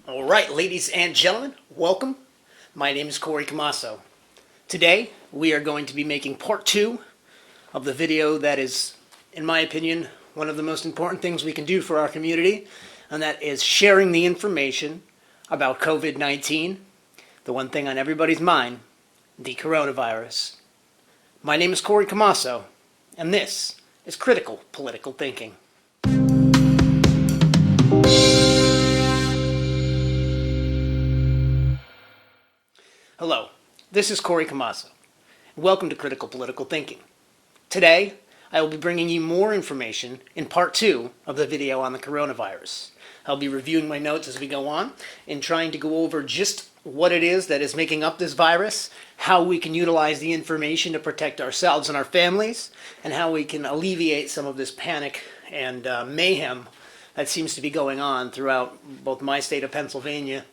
All right, ladies and gentlemen, welcome. My name is Camasso. Today, we are going to be making part 2 of the video that is, in my opinion, one of the most important things we can do for our community, and that is sharing the information about COVID-19, the one thing on everybody's mind, the coronavirus. My name is Camasso, and this is Critical Political Thinking. Hello, this is Camasso. Welcome to Critical Political Thinking. Today, I will be bringing you more information in part 2 of the video on the coronavirus. I'll be reviewing my notes as we go on and trying to go over just what it is that is making up this virus, how we can utilize the information to protect ourselves and our families, and how we can alleviate some of this panic and mayhem that seems to be going on throughout both my state of Pennsylvania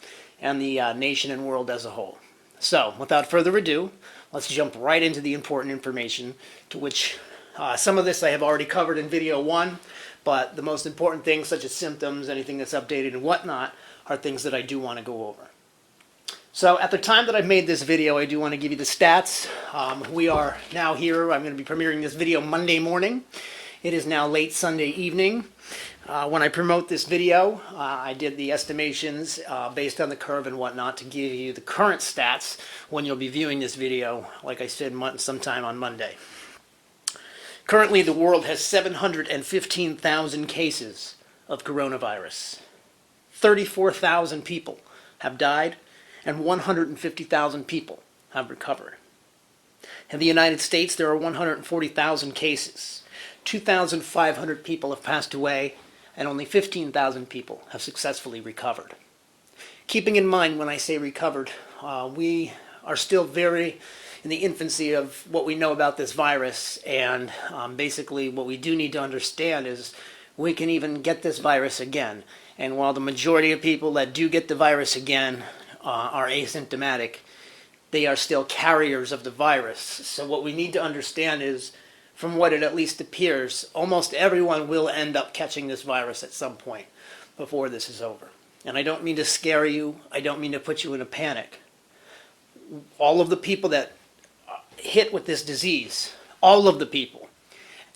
and the nation and world as a whole. So, without further ado, let's jump right into the important information, to which some of this I have already covered in video 1, but the most important things, such as symptoms, anything that's updated and whatnot, are things that I do want to go over. So, at the time that I've made this video, I do want to give you the stats. We are now here. I'm going to be premiering this video Monday morning. It is now late Sunday evening. When I promote this video, I did the estimations based on the curve and whatnot to give you the current stats when you'll be viewing this video, like I said, sometime on Monday. Currently, the world has 715,000 cases of coronavirus. 34,000 people have died, and 150,000 people have recovered. In the United States, there are 140,000 cases. 2,500 people have passed away, and only 15,000 people have successfully recovered. Keeping in mind when I say recovered, we are still very in the infancy of what we know about this virus, and basically what we do need to understand is we can even get this virus again. And while the majority of people that do get the virus again are asymptomatic, they are still carriers of the virus. So what we need to understand is, from what it at least appears, almost everyone will end up catching this virus at some point before this is over. And I don't mean to scare you. I don't mean to put you in a panic. All of the people that hit with this disease, all of the people,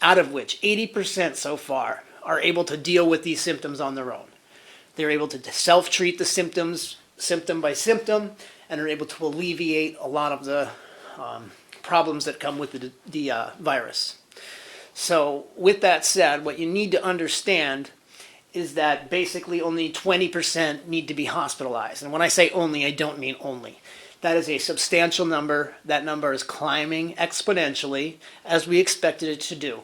out of which 80% so far are able to deal with these symptoms on their own. They're able to self-treat the symptoms, symptom by symptom, and are able to alleviate a lot of the problems that come with the virus. So with that said, what you need to understand is that basically only 20% need to be hospitalized. And when I say only, I don't mean only. That is a substantial number. That number is climbing exponentially, as we expected it to do.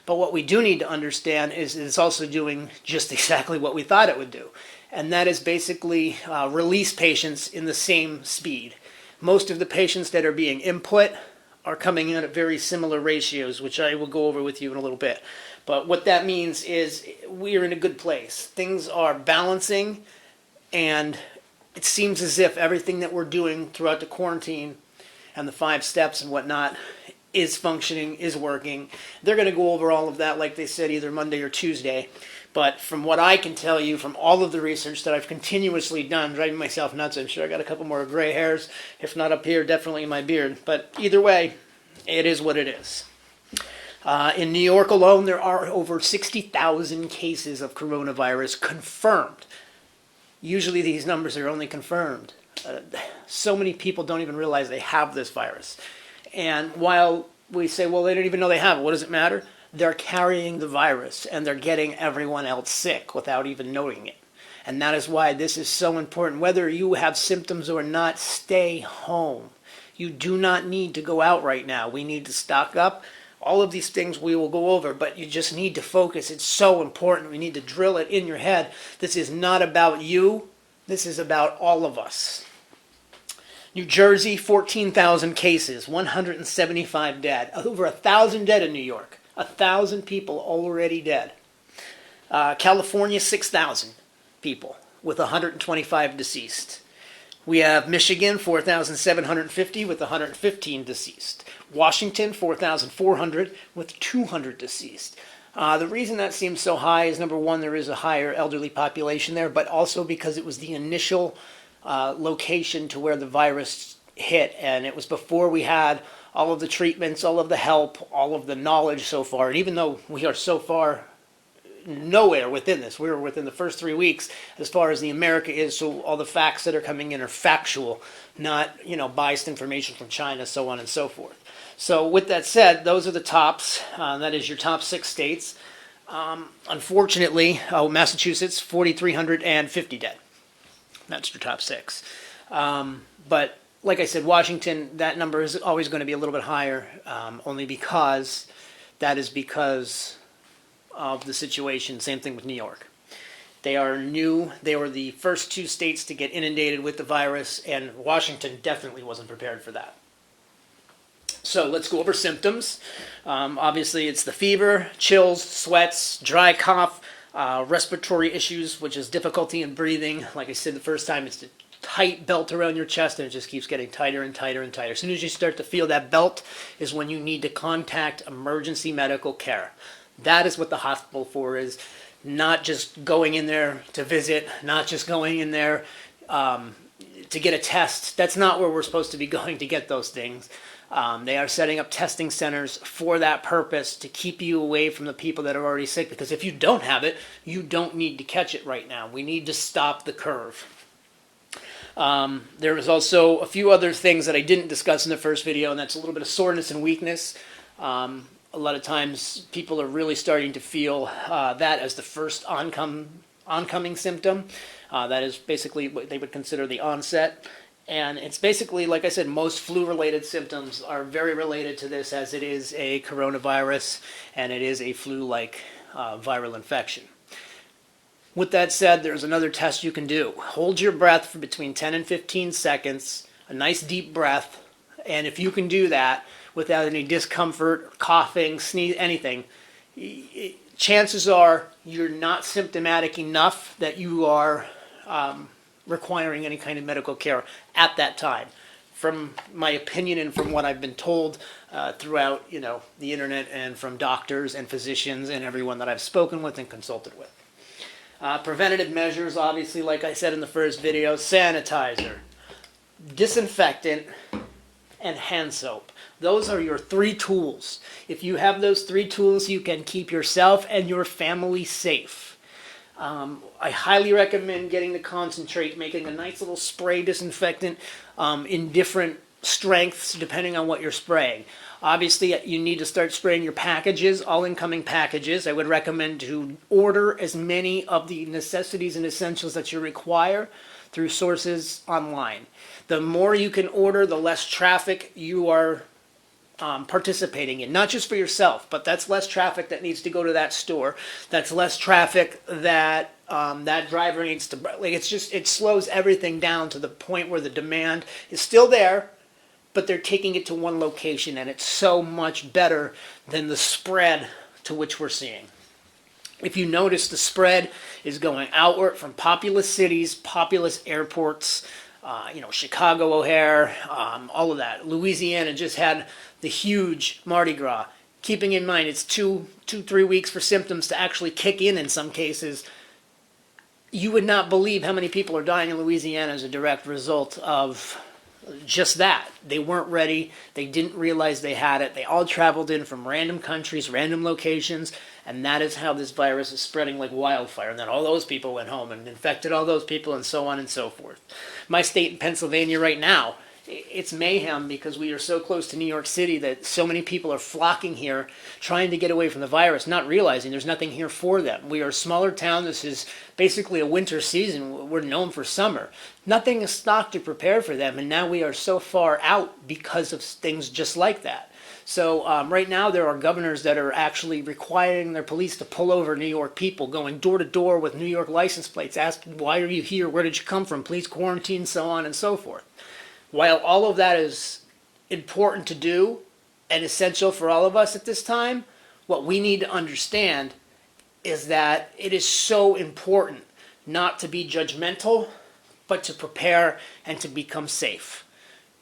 But what we do need to understand is it's also doing just exactly what we thought it would do. And that is basically release patients in the same speed. Most of the patients that are being input are coming in at very similar ratios, which I will go over with you in a little bit. But what that means is we're in a good place. Things are balancing, and it seems as if everything that we're doing throughout the quarantine and the 5 steps and whatnot is functioning, is working. They're going to go over all of that, like they said, either Monday or Tuesday. But from what I can tell you, from all of the research that I've continuously done, driving myself nuts, I'm sure I got a couple more gray hairs, if not up here, definitely in my beard. But either way, it is what it is. In New York alone, there are over 60,000 cases of coronavirus confirmed. Usually these numbers are only confirmed. So many people don't even realize they have this virus. And while we say, well, they don't even know they have it, what does it matter? They're carrying the virus, and they're getting everyone else sick without even knowing it. And that is why this is so important. Whether you have symptoms or not, stay home. You do not need to go out right now. We need to stock up. All of these things we will go over, but you just need to focus. It's so important. We need to drill it in your head. This is not about you. This is about all of us. New Jersey, 14,000 cases, 175 dead. Over 1,000 dead in New York. 1,000 people already dead. California, 6,000 people with 125 deceased. We have Michigan, 4,750 with 115 deceased. Washington, 4,400 with 200 deceased. The reason that seems so high is, number one, there is a higher elderly population there, but also because it was the initial location to where the virus hit, and it was before we had all of the treatments, all of the help, all of the knowledge so far. And even though we are so far nowhere within this, we were within the first 3 weeks as far as the America is, so all the facts that are coming in are factual, not, biased information from China, so on and so forth. So with that said, those are the tops. That is your top 6 states. Unfortunately, Massachusetts, 4,350 dead. That's your top 6. But like I said, Washington, that number is always going to be a little bit higher, only because that is because of the situation. Same thing with New York. They are new. They were the first 2 states to get inundated with the virus, and Washington definitely wasn't prepared for that. So let's go over symptoms. Obviously, it's the fever, chills, sweats, dry cough, respiratory issues, which is difficulty in breathing. Like I said the first time, it's the tight belt around your chest, and it just keeps getting tighter and tighter and tighter. As soon as you start to feel that belt is when you need to contact emergency medical care. That is what the hospital for is, not just going in there to visit, not just going in there to get a test. That's not where we're supposed to be going to get those things. They are setting up testing centers for that purpose, to keep you away from the people that are already sick, because if you don't have it, you don't need to catch it right now. We need to stop the curve. There was also a few other things that I didn't discuss in the first video, and that's a little bit of soreness and weakness. A lot of times people are really starting to feel that as the first oncoming symptom. That is basically what they would consider the onset. And it's basically, like I said, most flu-related symptoms are very related to this, as it is a coronavirus and it is a flu-like viral infection. With that said, there's another test you can do. Hold your breath for between 10 and 15 seconds, a nice deep breath, and if you can do that without any discomfort, coughing, sneeze, anything, chances are you're not symptomatic enough that you are requiring any kind of medical care at that time. From my opinion and from what I've been told throughout, the internet, and from doctors and physicians and everyone that I've spoken with and consulted with. Preventative measures, obviously, like I said in the first video: sanitizer, disinfectant, and hand soap. Those are your 3 tools. If you have those 3 tools, you can keep yourself and your family safe. I highly recommend getting the concentrate, making a nice little spray disinfectant in different strengths depending on what you're spraying. Obviously, you need to start spraying your packages, all incoming packages. I would recommend to order as many of the necessities and essentials that you require through sources online. The more you can order, the less traffic you are participating in, not just for yourself, but that's less traffic that needs to go to that store. That's less traffic that that driver needs to, it slows everything down to the point where the demand is still there, but they're taking it to one location, and it's so much better than the spread to which we're seeing. If you notice, the spread is going outward from populous cities, populous airports, Chicago O'Hare, all of that. Louisiana just had the huge Mardi Gras. Keeping in mind, it's 3 weeks for symptoms to actually kick in some cases. You would not believe how many people are dying in Louisiana as a direct result of just that. They weren't ready. They didn't realize they had it. They all traveled in from random countries, random locations, and that is how this virus is spreading like wildfire. And then all those people went home and infected all those people, and so on and so forth. My state in Pennsylvania right now, it's mayhem because we are so close to New York City that so many people are flocking here trying to get away from the virus, not realizing there's nothing here for them. We are a smaller town. This is basically a winter season. We're known for summer. Nothing is stocked to prepare for them, and now we are so far out because of things just like that. So right now there are governors that are actually requiring their police to pull over New York people, going door to door with New York license plates, asking, why are you here? Where did you come from? Please quarantine, so on and so forth. While all of that is important to do and essential for all of us at this time, what we need to understand is that it is so important not to be judgmental, but to prepare and to become safe.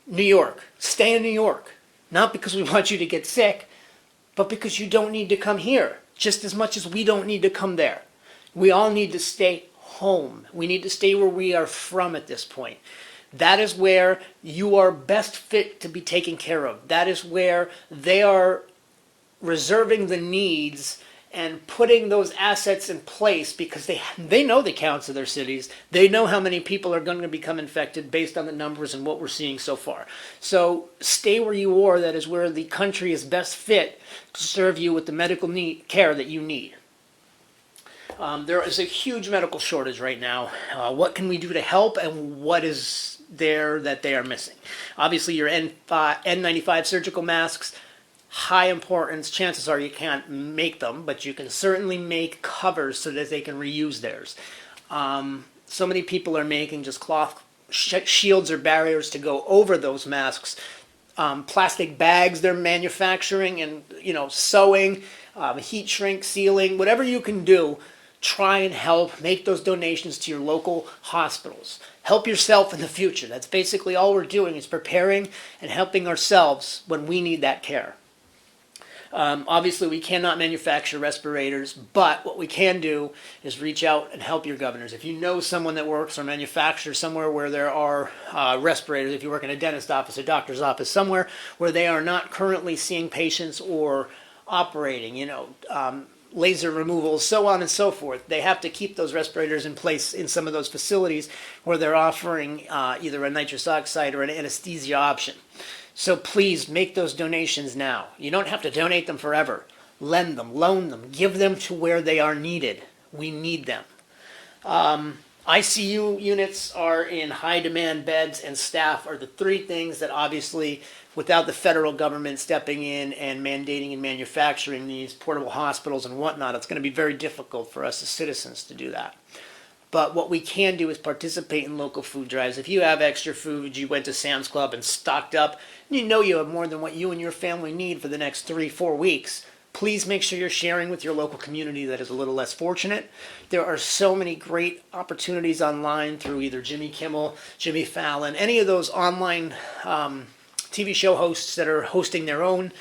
New York, stay in New York. Not because we want you to get sick, but because you don't need to come here. just as much as we don't need to come there. We all need to stay home. We need to stay where we are from at this point. That is where you are best fit to be taken care of. That is where they are reserving the needs and putting those assets in place, because they know the counts of their cities. They know how many people are going to become infected based on the numbers and what we're seeing so far. So stay where you are. That is where the country is best fit to serve you with the medical care that you need. There is a huge medical shortage right now. What can we do to help, and what is there that they are missing? Obviously, your N95 surgical masks, high importance. Chances are you can't make them, but you can certainly make covers so that they can reuse theirs. So many people are making just cloth shields or barriers to go over those masks. Plastic bags they're manufacturing, and sewing, heat shrink, sealing, whatever you can do. Try and help make those donations to your local hospitals. Help yourself in the future. That's basically all we're doing, is preparing and helping ourselves when we need that care. Obviously, we cannot manufacture respirators, but what we can do is reach out and help your governors. If you know someone that works or manufactures somewhere where there are respirators, if you work in a dentist office, a doctor's office, somewhere where they are not currently seeing patients or operating, laser removals, so on and so forth. They have to keep those respirators in place in some of those facilities where they're offering either a nitrous oxide or an anesthesia option. So please make those donations now. You don't have to donate them forever. Lend them, loan them, give them to where they are needed. We need them. ICU units are in high demand. Beds and staff are the three things that obviously, without the federal government stepping in and mandating and manufacturing these portable hospitals and whatnot, it's going to be very difficult for us as citizens to do that. But what we can do is participate in local food drives. If you have extra food, you went to Sam's Club and stocked up, and you have more than what you and your family need for the next 3-4 weeks, please make sure you're sharing with your local community that is a little less fortunate. There are so many great opportunities online through either Jimmy Kimmel, Jimmy Fallon, any of those online TV show hosts that are hosting their own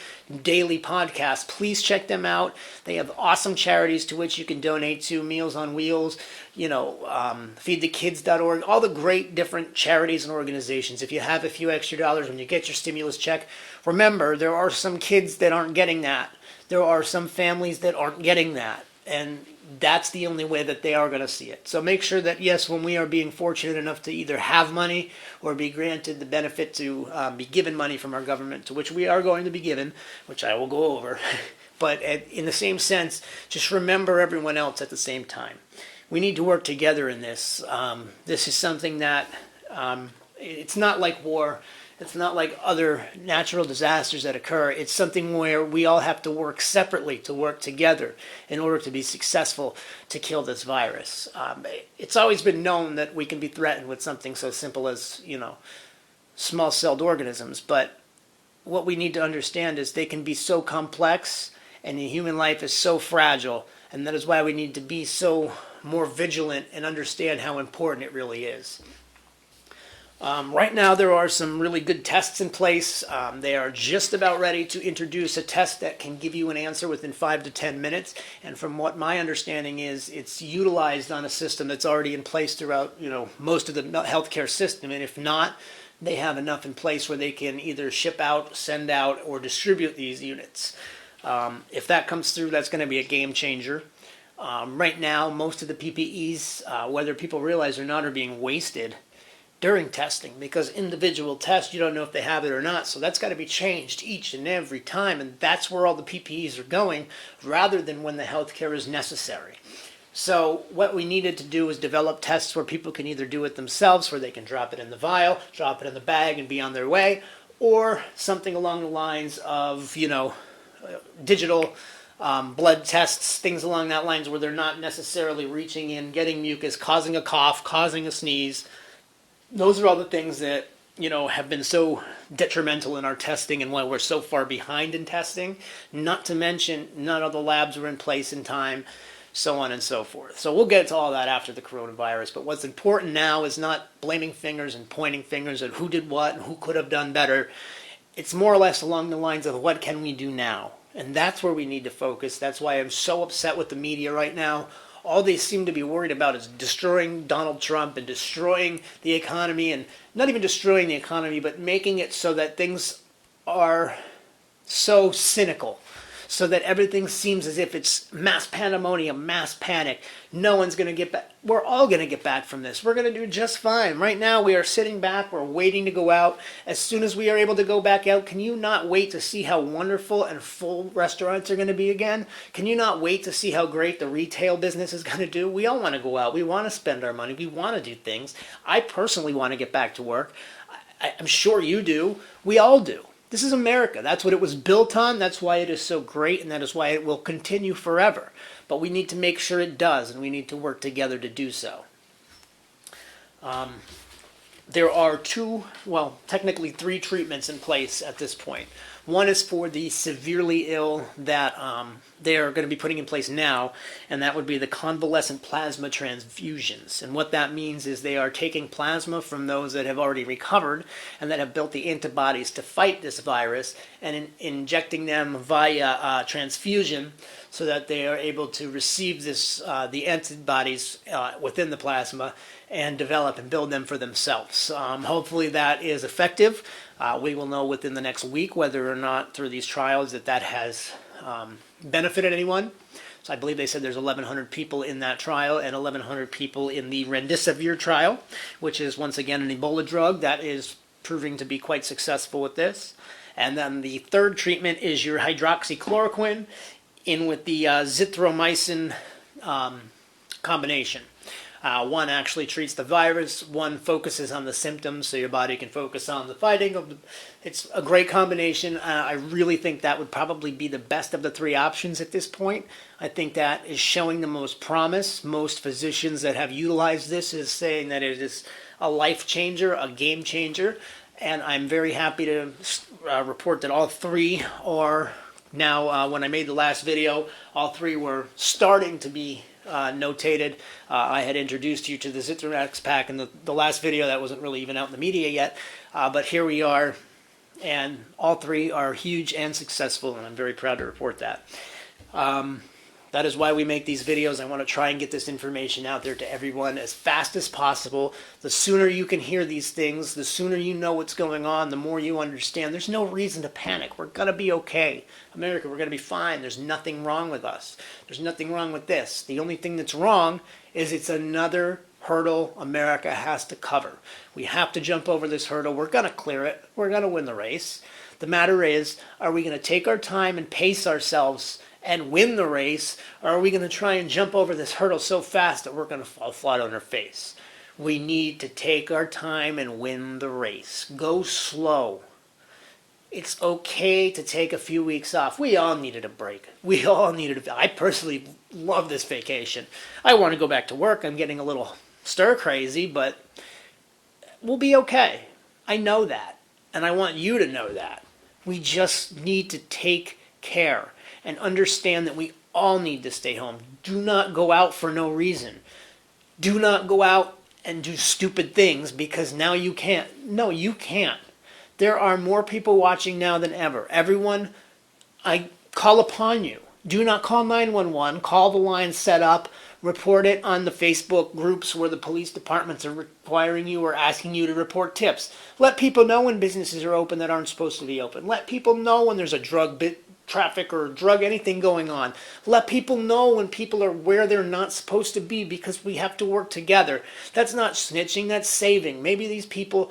daily podcasts. Please check them out. They have awesome charities to which you can donate to. Meals on Wheels, feedthekids.org, all the great different charities and organizations. If you have a few extra dollars when you get your stimulus check, remember there are some kids that aren't getting that. There are some families that aren't getting that. And that's the only way that they are going to see it. So make sure that, yes, when we are being fortunate enough to either have money or be granted the benefit to be given money from our government, to which we are going to be given, which I will go over, but in the same sense, just remember everyone else at the same time. We need to work together in this. This is something that, it's not like war. It's not like other natural disasters that occur. It's something where we all have to work separately to work together in order to be successful to kill this virus. It's always been known that we can be threatened with something so simple as, small-celled organisms. But what we need to understand is they can be so complex, and the human life is so fragile, and that is why we need to be so more vigilant and understand how important it really is. Right now there are some really good tests in place. They are just about ready to introduce a test that can give you an answer within 5 to 10 minutes. And from what my understanding is, it's utilized on a system that's already in place throughout, most of the healthcare system. And if not, they have enough in place where they can either ship out, send out, or distribute these units. If that comes through, that's going to be a game changer. Right now, most of the PPEs, whether people realize or not, are being wasted during testing, because individual tests, you don't know if they have it or not. So that's got to be changed each and every time. And that's where all the PPEs are going, rather than when the healthcare is necessary. So what we needed to do is develop tests where people can either do it themselves, where they can drop it in the vial, drop it in the bag, and be on their way, or something along the lines of, digital blood tests, things along that lines, where they're not necessarily reaching in, getting mucus, causing a cough, causing a sneeze. Those are all the things that, have been so detrimental in our testing and why we're so far behind in testing. Not to mention, none of the labs were in place in time, so on and so forth. So we'll get to all that after the coronavirus. But what's important now is not blaming fingers and pointing fingers at who did what and who could have done better. It's more or less along the lines of what can we do now? And that's where we need to focus. That's why I'm so upset with the media right now. All they seem to be worried about is destroying Donald Trump and destroying the economy, and not even destroying the economy, but making it so that things are so cynical, so that everything seems as if it's mass pandemonium, mass panic. No one's going to get back. We're all going to get back from this. We're going to do just fine. Right now, we are sitting back. We're waiting to go out. As soon as we are able to go back out, can you not wait to see how wonderful and full restaurants are going to be again? Can you not wait to see how great the retail business is going to do? We all want to go out. We want to spend our money. We want to do things. I personally want to get back to work. I'm sure you do. We all do. This is America. That's what it was built on. That's why it is so great, and that is why it will continue forever. But we need to make sure it does, and we need to work together to do so. There are technically three treatments in place at this point. One is for the severely ill that they are going to be putting in place now, and that would be the convalescent plasma transfusions. And what that means is they are taking plasma from those that have already recovered and that have built the antibodies to fight this virus, and injecting them via transfusion so that they are able to receive the antibodies within the plasma and develop and build them for themselves. Hopefully that is effective. We will know within the next week whether or not through these trials that has benefited anyone. So I believe they said there's 1,100 people in that trial and 1,100 people in the remdesivir trial, which is once again an Ebola drug that is proving to be quite successful with this. And then the third treatment is your hydroxychloroquine in with the zithromycin combination. One actually treats the virus, one focuses on the symptoms so your body can focus on the fighting. It's a great combination. I really think that would probably be the best of the three options at this point. I think that is showing the most promise. Most physicians that have utilized this is saying that it is a life changer, a game changer, and I'm very happy to report that all three are now, when I made the last video, all three were starting to be notated. I had introduced you to the Zithromax pack in the last video. That wasn't really even out in the media yet, but here we are, and all three are huge and successful, and I'm very proud to report that. That is why we make these videos. I want to try and get this information out there to everyone as fast as possible. The sooner you can hear these things, the sooner you know what's going on, the more you understand. There's no reason to panic. We're going to be okay. America, we're going to be fine. There's nothing wrong with us. There's nothing wrong with this. The only thing that's wrong is it's another hurdle America has to cover. We have to jump over this hurdle. We're going to clear it. We're going to win the race. The matter is, are we going to take our time and pace ourselves and win the race, or are we going to try and jump over this hurdle so fast that we're going to fall flat on our face? We need to take our time and win the race. Go slow. It's okay to take a few weeks off. We all needed a break. We all needed I personally love this vacation. I want to go back to work. I'm getting a little stir crazy, but we'll be okay. I know that, and I want you to know that. We just need to take care and understand that we all need to stay home. Do not go out for no reason. Do not go out and do stupid things because now you can't. No, you can't. There are more people watching now than ever. Everyone, I call upon you. Do not call 911. Call the line set up. Report it on the Facebook groups where the police departments are requiring you or asking you to report tips. Let people know when businesses are open that aren't supposed to be open. Let people know when there's a drug traffic or drug anything going on. Let people know when people are where they're not supposed to be, because we have to work together. That's not snitching, that's saving. Maybe these people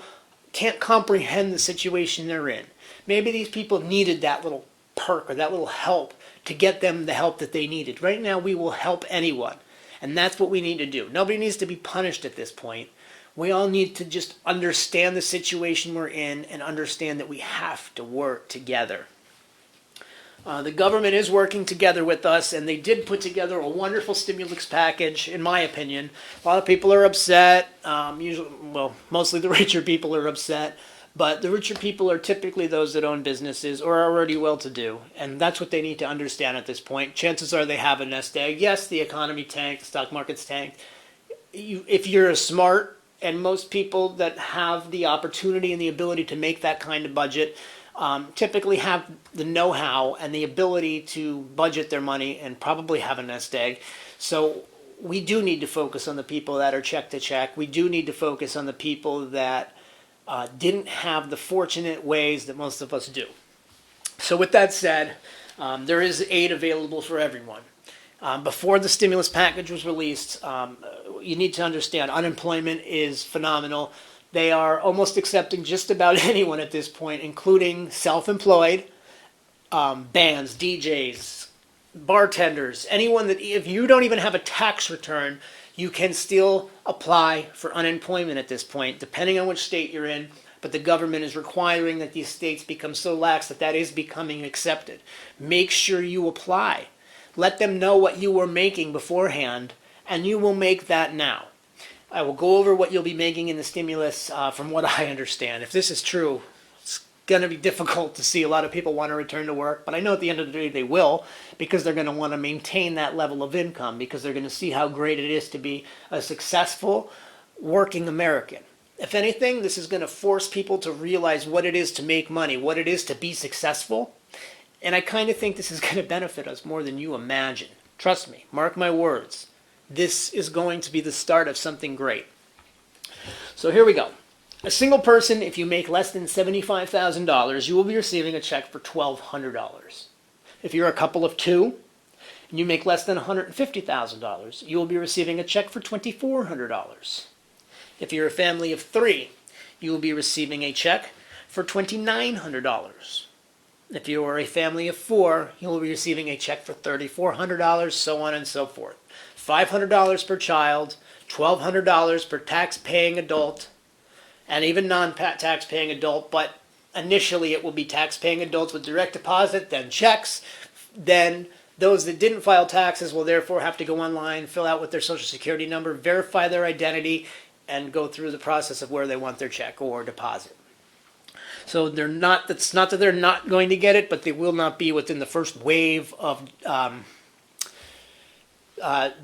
can't comprehend the situation they're in. Maybe these people needed that little perk or that little help to get them the help that they needed. Right now we will help anyone, and that's what we need to do. Nobody needs to be punished at this point. We all need to just understand the situation we're in and understand that we have to work together. The government is working together with us, and they did put together a wonderful stimulus package, in my opinion. A lot of people are upset. Mostly the richer people are upset, but the richer people are typically those that own businesses or are already well-to-do, and that's what they need to understand at this point. Chances are they have a nest egg. Yes, the economy tanked, the stock market's tanked. If you're smart, and most people that have the opportunity and the ability to make that kind of budget, typically have the know-how and the ability to budget their money and probably have a nest egg. So we do need to focus on the people that are check to check. We do need to focus on the people that didn't have the fortunate ways that most of us do. So with that said, there is aid available for everyone. Before the stimulus package was released, you need to understand unemployment is phenomenal. They are almost accepting just about anyone at this point, including self-employed, bands, DJs, bartenders, anyone that, if you don't even have a tax return, you can still apply for unemployment at this point, depending on which state you're in. But the government is requiring that these states become so lax that that is becoming accepted. Make sure you apply. Let them know what you were making beforehand, and you will make that now. I will go over what you'll be making in the stimulus from what I understand. If this is true, it's going to be difficult to see a lot of people want to return to work, but I know at the end of the day they will, because they're going to want to maintain that level of income, because they're going to see how great it is to be a successful working American. If anything, this is going to force people to realize what it is to make money, what it is to be successful, and I kind of think this is going to benefit us more than you imagine. Trust me, mark my words. This is going to be the start of something great. So here we go. A single person, if you make less than $75,000, you will be receiving a check for $1,200. If you're a couple of two, and you make less than $150,000, you will be receiving a check for $2,400. If you're a family of three, you will be receiving a check for $2,900. If you are a family of four, you will be receiving a check for $3,400, so on and so forth. $500 per child, $1,200 per tax-paying adult, and even non-tax-paying adult, but initially it will be tax-paying adults with direct deposit, then checks, then those that didn't file taxes will therefore have to go online, fill out with their social security number, verify their identity, and go through the process of where they want their check or deposit. So it's not that they're not going to get it, but they will not be within the first wave of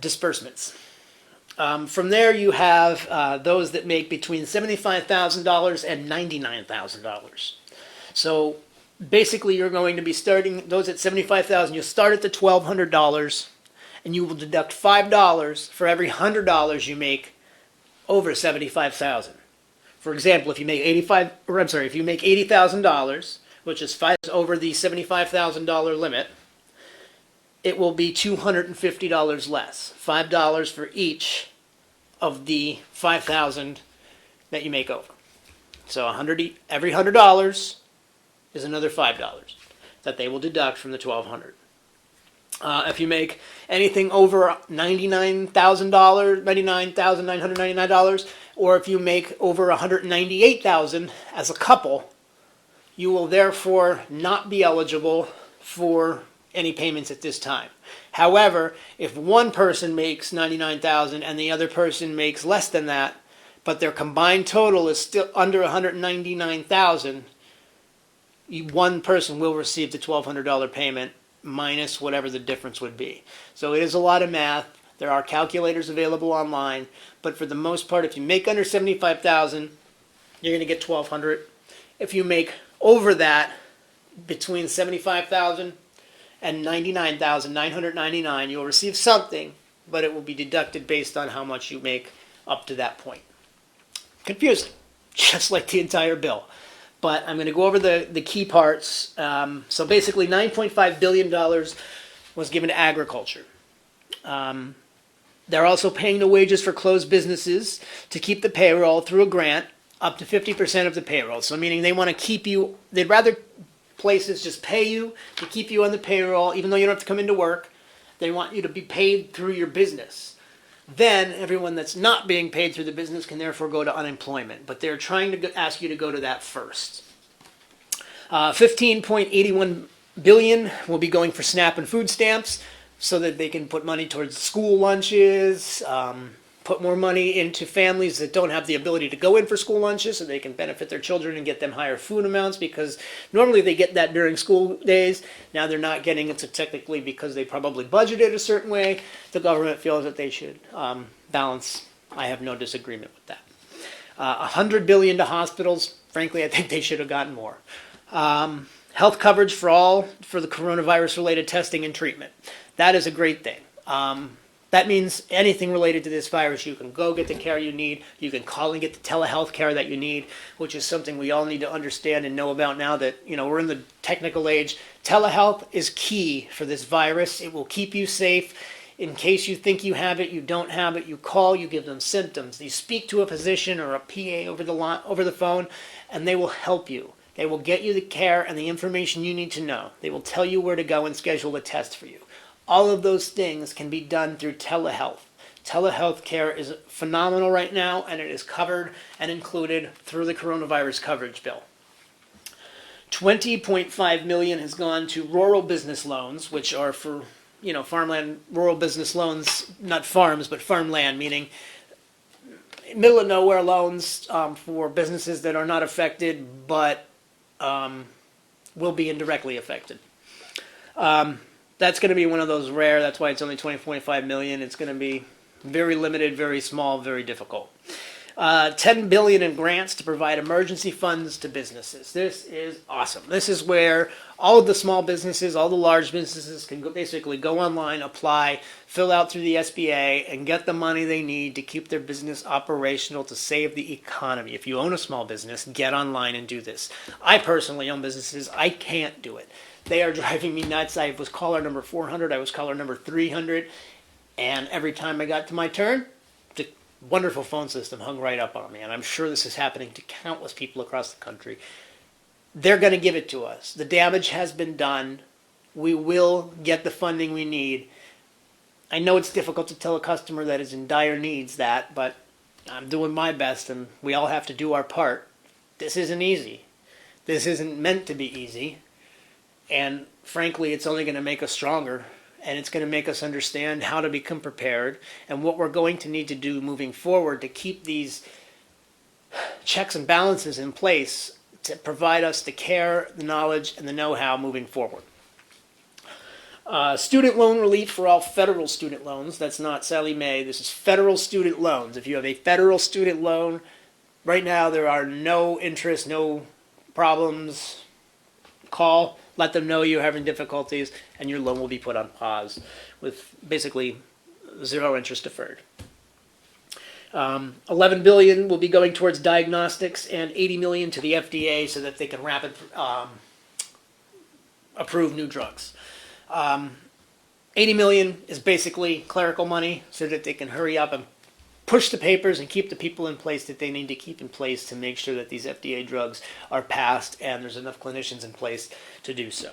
disbursements. From there, you have those that make between $75,000 and $99,000. So basically, you're going to be starting, those at $75,000, you'll start at the $1,200, and you will deduct $5 for every $100 you make over $75,000. For example, if you make if you make $80,000, which is $5 over the $75,000 limit, it will be $250 less, $5 for each of the $5,000 that you make over. So every $100 is another $5 that they will deduct from the $1,200. If you make anything over $99,999, or if you make over $198,000 as a couple, you will therefore not be eligible for any payments at this time. However, if one person makes $99,000 and the other person makes less than that, but their combined total is still under $199,000, one person will receive the $1,200 payment minus whatever the difference would be. So it is a lot of math. There are calculators available online, but for the most part, if you make under $75,000, you're going to get $1,200. If you make over that, between $75,000 and $99,999, you'll receive something, but it will be deducted based on how much you make up to that point. Confusing, just like the entire bill. But I'm going to go over the key parts. So basically, $9.5 billion was given to agriculture. They're also paying the wages for closed businesses to keep the payroll through a grant up to 50% of the payroll. So meaning they want to keep you, they'd rather places just pay you to keep you on the payroll, even though you don't have to come into work. They want you to be paid through your business. Then everyone that's not being paid through the business can therefore go to unemployment. But they're trying to ask you to go to that first. $15.81 billion will be going for SNAP and food stamps so that they can put money towards school lunches, put more money into families that don't have the ability to go in for school lunches so they can benefit their children and get them higher food amounts, because normally they get that during school days. Now they're not getting it, so technically because they probably budgeted a certain way, the government feels that they should balance. I have no disagreement with that. $100 billion to hospitals. Frankly, I think they should have gotten more. Health coverage for the coronavirus-related testing and treatment. That is a great thing. That means anything related to this virus, you can go get the care you need. You can call and get the telehealth care that you need, which is something we all need to understand and know about now that, we're in the technical age. Telehealth is key for this virus. It will keep you safe. In case you think you have it, you don't have it, you call, you give them symptoms. You speak to a physician or a PA over the phone, and they will help you. They will get you the care and the information you need to know. They will tell you where to go and schedule a test for you. All of those things can be done through telehealth. Telehealth care is phenomenal right now, and it is covered and included through the coronavirus coverage bill. $20.5 million has gone to rural business loans, which are for, farmland, rural business loans, not farms, but farmland, meaning middle of nowhere loans for businesses that are not affected, but will be indirectly affected. That's going to be one of those rare. That's why it's only $20.5 million. It's going to be very limited, very small, very difficult. $10 billion in grants to provide emergency funds to businesses. This is awesome. This is where all of the small businesses, all the large businesses can basically go online, apply, fill out through the SBA, and get the money they need to keep their business operational to save the economy. If you own a small business, get online and do this. I personally own businesses. I can't do it. They are driving me nuts. I was caller number 400. I was caller number 300. And every time I got to my turn, the wonderful phone system hung right up on me. And I'm sure this is happening to countless people across the country. They're going to give it to us. The damage has been done. We will get the funding we need. I know it's difficult to tell a customer that is in dire needs that, but I'm doing my best, and we all have to do our part. This isn't easy. This isn't meant to be easy. And frankly, it's only going to make us stronger, and it's going to make us understand how to become prepared and what we're going to need to do moving forward to keep these checks and balances in place to provide us the care, the knowledge, and the know-how moving forward. Student loan relief for all federal student loans. That's not Sally Mae. This is federal student loans. If you have a federal student loan, right now there are no interest, no problems. Call. Let them know you're having difficulties, and your loan will be put on pause with basically zero interest deferred. $11 billion will be going towards diagnostics and $80 million to the FDA so that they can approve new drugs. $80 million is basically clerical money so that they can hurry up and push the papers and keep the people in place that they need to keep in place to make sure that these FDA drugs are passed and there's enough clinicians in place to do so.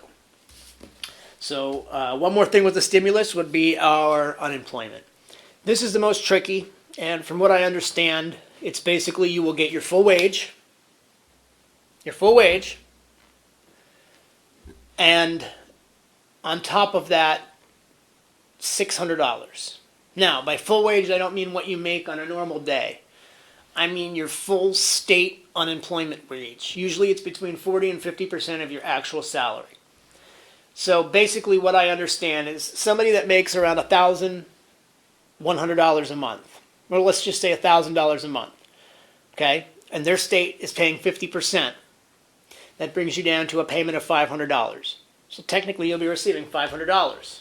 So one more thing with the stimulus would be our unemployment. This is the most tricky, and from what I understand, it's basically you will get your full wage, and on top of that, $600. Now, by full wage, I don't mean what you make on a normal day. I mean your full state unemployment wage. Usually it's between 40 and 50% of your actual salary. So basically what I understand is somebody that makes around $1,100 a month, or let's just say $1,000 a month, okay, and their state is paying 50%, that brings you down to a payment of $500. So technically you'll be receiving $500.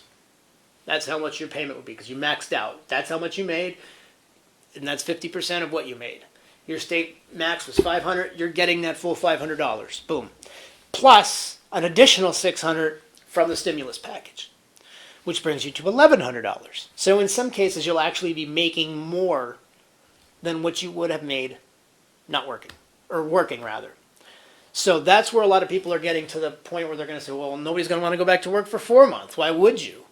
That's how much your payment would be because you maxed out. That's how much you made, and that's 50% of what you made. Your state max was $500. You're getting that full $500. Boom. Plus an additional $600 from the stimulus package, which brings you to $1,100. So in some cases, you'll actually be making more than what you would have made not working, or working rather. So that's where a lot of people are getting to the point where they're going to say, well, nobody's going to want to go back to work for 4 months. Why would you?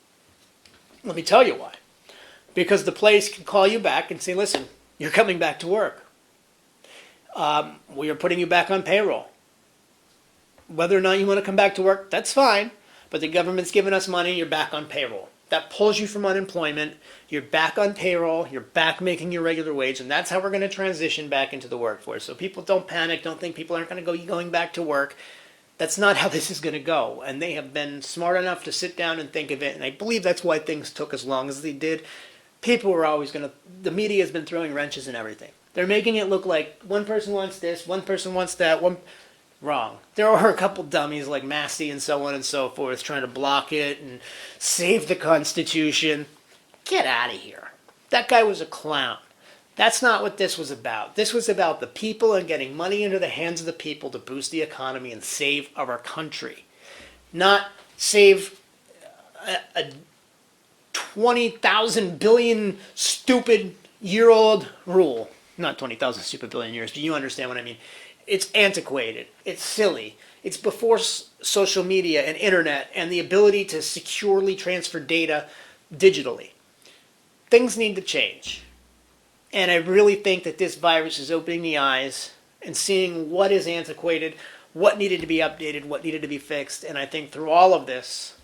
Let me tell you why. Because the place can call you back and say, listen, you're coming back to work. We are putting you back on payroll. Whether or not you want to come back to work, that's fine. But the government's giving us money, you're back on payroll. That pulls you from unemployment. You're back on payroll. You're back making your regular wage. And that's how we're going to transition back into the workforce. So people don't panic. Don't think people aren't going to go going back to work. That's not how this is going to go. And they have been smart enough to sit down and think of it. And I believe that's why things took as long as they did. People were always going to, the media has been throwing wrenches in everything. They're making it look like one person wants this, one person wants that. Wrong. There were a couple dummies like Massey and so on and so forth trying to block it and save the Constitution. Get out of here. That guy was a clown. That's not what this was about. This was about the people and getting money into the hands of the people to boost the economy and save our country. Not save a 20,000 billion stupid year-old rule. Not 20,000 stupid billion years, but you understand what I mean. It's antiquated. It's silly. It's before social media and internet and the ability to securely transfer data digitally. Things need to change. And I really think that this virus is opening the eyes and seeing what is antiquated, what needed to be updated, what needed to be fixed. And I think through all of this,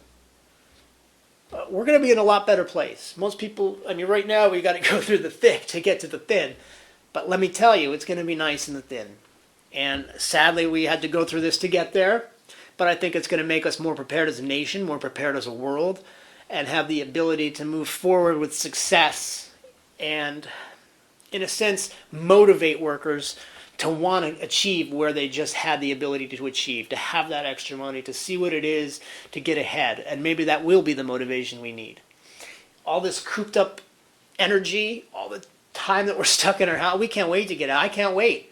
we're going to be in a lot better place. Most people, I mean, right now we got to go through the thick to get to the thin. But let me tell you, it's going to be nice in the thin. And sadly, we had to go through this to get there. But I think it's going to make us more prepared as a nation, more prepared as a world, and have the ability to move forward with success and, in a sense, motivate workers to want to achieve where they just had the ability to achieve, to have that extra money, to see what it is, to get ahead. And maybe that will be the motivation we need. All this cooped up energy, all the time that we're stuck in our house, we can't wait to get out. I can't wait.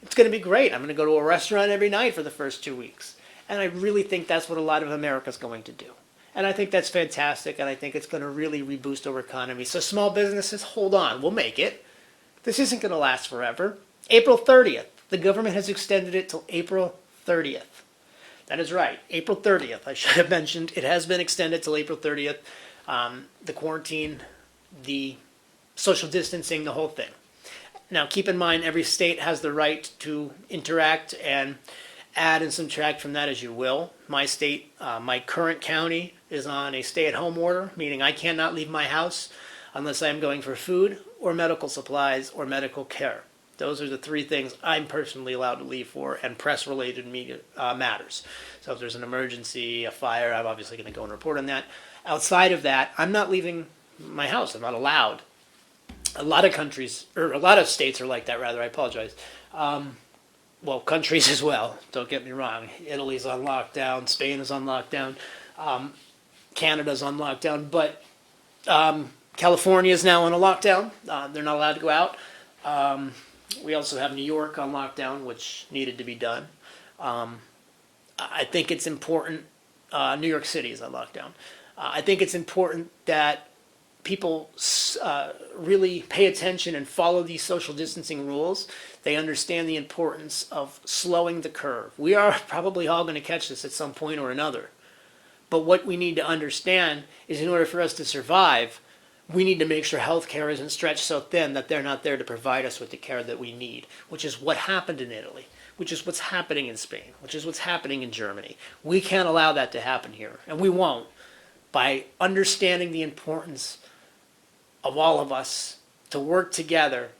It's going to be great. I'm going to go to a restaurant every night for the first 2 weeks. And I really think that's what a lot of America's going to do. And I think that's fantastic, and I think it's going to really reboost our economy. So small businesses, hold on. We'll make it. This isn't going to last forever. April 30th. The government has extended it till April 30th. That is right. April 30th. I should have mentioned it has been extended till April 30th. The quarantine, the social distancing, the whole thing. Now, keep in mind, every state has the right to interact and add and subtract from that as you will. My state, my current county, is on a stay-at-home order, meaning I cannot leave my house unless I am going for food or medical supplies or medical care. Those are the three things I'm personally allowed to leave for, and press-related media matters. So if there's an emergency, a fire, I'm obviously going to go and report on that. Outside of that, I'm not leaving my house. I'm not allowed. A lot of countries, or a lot of states are like that, rather. I apologize. Well, countries as well. Don't get me wrong. Italy's on lockdown. Spain is on lockdown. Canada's on lockdown. But California is now on a lockdown. They're not allowed to go out. We also have New York on lockdown, which needed to be done. I think it's important. New York City is on lockdown. I think it's important that people really pay attention and follow these social distancing rules. They understand the importance of slowing the curve. We are probably all going to catch this at some point or another. But what we need to understand is, in order for us to survive, we need to make sure healthcare isn't stretched so thin that they're not there to provide us with the care that we need, which is what happened in Italy, which is what's happening in Spain, which is what's happening in Germany. We can't allow that to happen here, and we won't. By understanding the importance of all of us to work together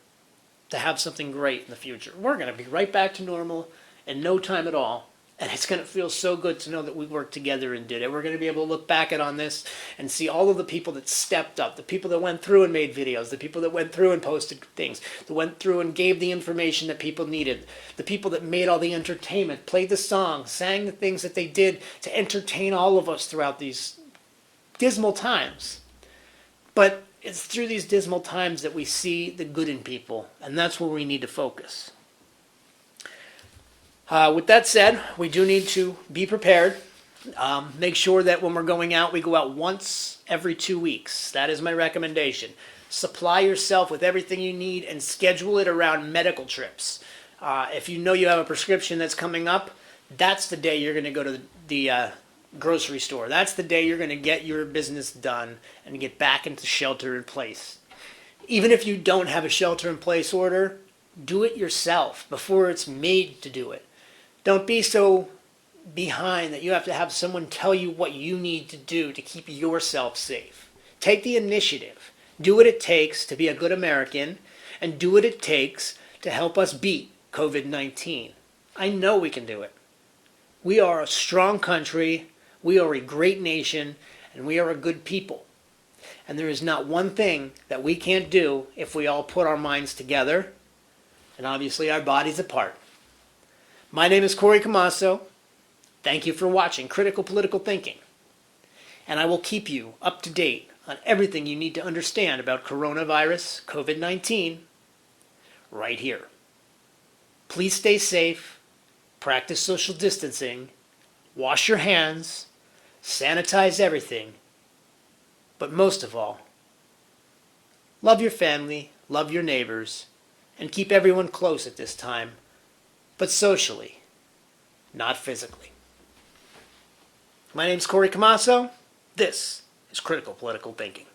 to have something great in the future. We're going to be right back to normal in no time at all. And it's going to feel so good to know that we worked together and did it. We're going to be able to look back on this and see all of the people that stepped up, the people that went through and made videos, the people that went through and posted things, that went through and gave the information that people needed, the people that made all the entertainment, played the songs, sang the things that they did to entertain all of us throughout these dismal times. But it's through these dismal times that we see the good in people, and that's where we need to focus. With that said, we do need to be prepared. Make sure that when we're going out, we go out once every 2 weeks. That is my recommendation. Supply yourself with everything you need and schedule it around medical trips. If you know you have a prescription that's coming up, that's the day you're going to go to the grocery store. That's the day you're going to get your business done and get back into shelter in place. Even if you don't have a shelter in place order, do it yourself before it's made to do it. Don't be so behind that you have to have someone tell you what you need to do to keep yourself safe. Take the initiative. Do what it takes to be a good American, and do what it takes to help us beat COVID-19. I know we can do it. We are a strong country. We are a great nation, and we are a good people. And there is not one thing that we can't do if we all put our minds together and obviously our bodies apart. My name is Corey Camasso. Thank you for watching Critical Political Thinking. And I will keep you up to date on everything you need to understand about coronavirus, COVID-19, right here. Please stay safe, practice social distancing, wash your hands, sanitize everything, but most of all, love your family, love your neighbors, and keep everyone close at this time, but socially, not physically. My name's Corey Camasso. This is Critical Political Thinking.